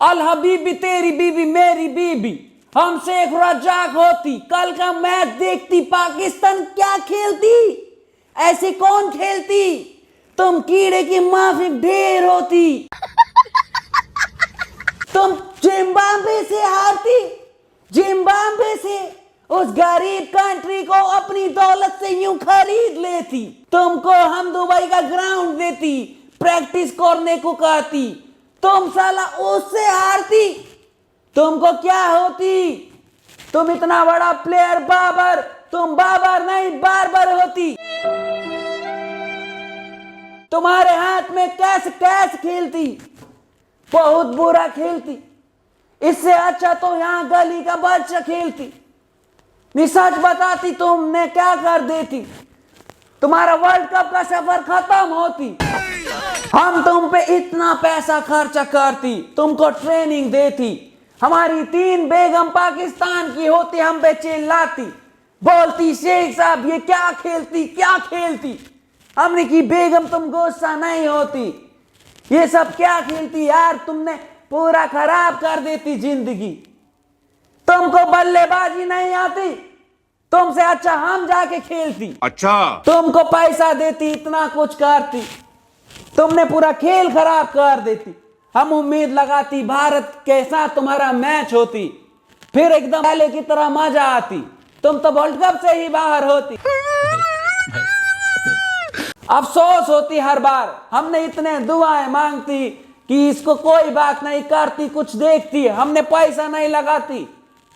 अल हबीबी तेरी बीबी मेरी बीबी, हमसे एक रजाक होती, कल का मैच देखती, पाकिस्तान क्या खेलती, ऐसे कौन खेलती, तुम कीड़े की माफिक ढेर होती। तुम जिम्बाब्वे से हारती, जिम्बाब्वे से, उस गरीब कंट्री को अपनी दौलत से यूं खरीद लेती। तुमको हम दुबई का ग्राउंड देती, प्रैक्टिस करने को कहती, तुम साला उससे हारती। तुमको क्या होती, तुम इतना बड़ा प्लेयर बाबर, तुम बाबर नहीं बारबर होती। तुम्हारे हाथ में कैच कैच खेलती, बहुत बुरा खेलती। इससे अच्छा तो यहां गली का बच्चा खेलती। सच बताती तुमने क्या कर देती, तुम्हारा वर्ल्ड कप का सफर खत्म होती। हम तुम पे इतना पैसा खर्चा करती, तुमको ट्रेनिंग देती, हमारी 3 बेगम पाकिस्तान की होती, हम पे चिल्लाती, बोलती शेख साहब ये क्या खेलती क्या खेलती। हमने की बेगम तुम गुस्सा नहीं होती, ये सब क्या खेलती यार, तुमने पूरा खराब कर देती जिंदगी। तुमको बल्लेबाजी नहीं आती, तुमसे अच्छा हम जाके खेलती। अच्छा, तुमको पैसा देती, इतना कुछ करती, तुमने पूरा खेल खराब कर देती। हम उम्मीद लगाती भारत के साथ तुम्हारा मैच होती, फिर एकदम पहले की तरह मजा आती, तुम तो वर्ल्ड कप से ही बाहर होती। अफसोस होती हर बार, हमने इतने दुआएं मांगती कि इसको कोई बात नहीं करती, कुछ देखती, हमने पैसा नहीं लगाती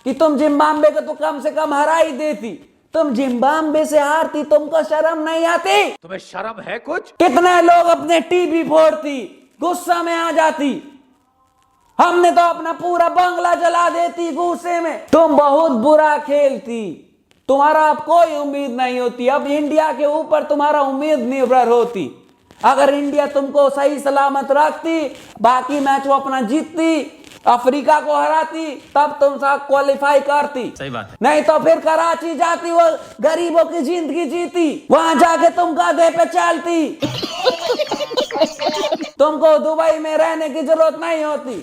कि तुम जिम्बाब्वे को तो कम से कम हरा ही देती। तुम जिम्बाब्वे से हारती, तुमको शर्म नहीं आती? तुम्हें शर्म है कुछ? कितने लोग अपने टीवी फोड़ती, गुस्सा में आ जाती, हमने तो अपना पूरा बंगला जला देती गुस्से में। तुम बहुत बुरा खेलती, तुम्हारा अब कोई उम्मीद नहीं होती, अब इंडिया के ऊपर तुम्हारा उम्मीद निर्भर होती। अगर इंडिया तुमको सही सलामत रखती, बाकी मैच वो अपना जीतती, अफ्रीका को हराती, तब तुम सब क्वालिफाई करती। सही बात है। नहीं तो फिर कराची जाती, वो गरीबों की जिंदगी जीती, वहां जाके तुम गधे पे चलती। तुमको दुबई में रहने की जरूरत नहीं होती,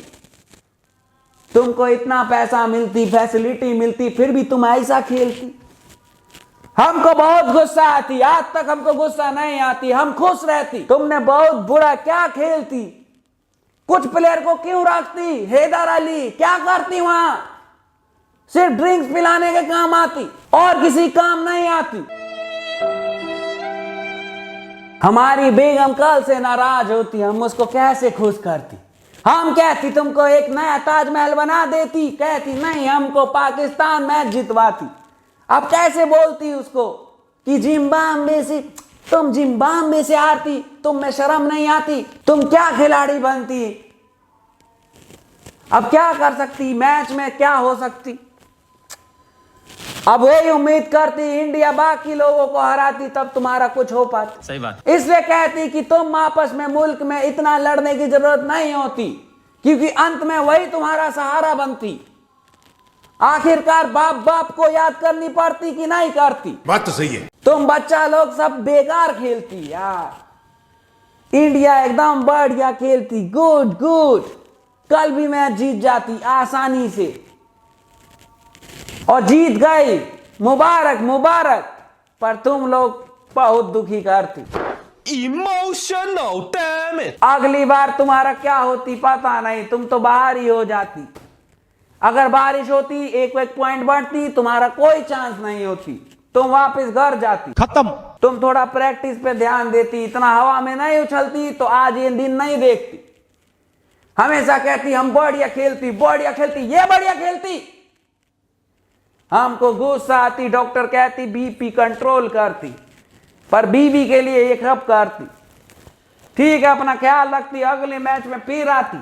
तुमको इतना पैसा मिलती, फैसिलिटी मिलती, फिर भी तुम ऐसा खेलती। हमको बहुत गुस्सा आती, आज तक हमको गुस्सा नहीं आती, हम खुश रहती। तुमने बहुत बुरा क्या खेलती, कुछ प्लेयर को क्यों रखती, हैदर अली क्या करती वहां, सिर्फ ड्रिंक्स पिलाने के काम आती और किसी काम नहीं आती। हमारी बेगम कल से नाराज होती, हम उसको कैसे खुश करती। हम कहती तुमको एक नया ताजमहल बना देती, कहती नहीं हमको पाकिस्तान मैच जितवाती। अब कैसे बोलती उसको कि जिम्बाब्वे से, तुम जिम्बाब्वे से हारती, तुम में शर्म नहीं आती, तुम क्या खिलाड़ी बनती। अब क्या कर सकती, मैच में क्या हो सकती। अब वही उम्मीद करती इंडिया बाकी लोगों को हराती, तब तुम्हारा कुछ हो पाता। सही बात। इसलिए कहती कि तुम आपस में मुल्क में इतना लड़ने की जरूरत नहीं होती, क्योंकि अंत में वही तुम्हारा सहारा बनती। आखिरकार बाप बाप को याद करनी पड़ती कि नहीं करती। बात तो सही है। तुम बच्चा लोग सब बेकार खेलती यार, इंडिया एकदम बढ़िया खेलती, गुड गुड, कल भी मैच जीत जाती आसानी से, और जीत गई, मुबारक मुबारक, पर तुम लोग बहुत दुखी करती। Emotional damage. अगली बार तुम्हारा क्या होती पता नहीं, तुम तो बाहर ही हो जाती। अगर बारिश होती, एक पॉइंट बढ़ती, तुम्हारा कोई चांस नहीं होती, तुम वापस घर जाती, खत्म। तुम थोड़ा प्रैक्टिस पे ध्यान देती, इतना हवा में नहीं उछलती, तो आज ये दिन नहीं देखती। हमेशा कहती हम बढ़िया खेलती बढ़िया खेलती, ये बढ़िया खेलती। हमको गुस्सा आती, डॉक्टर कहती बीपी कंट्रोल करती, पर बीवी के लिए ये कब करती। ठीक है, अपना ख्याल रखती, अगले मैच में फिर आती।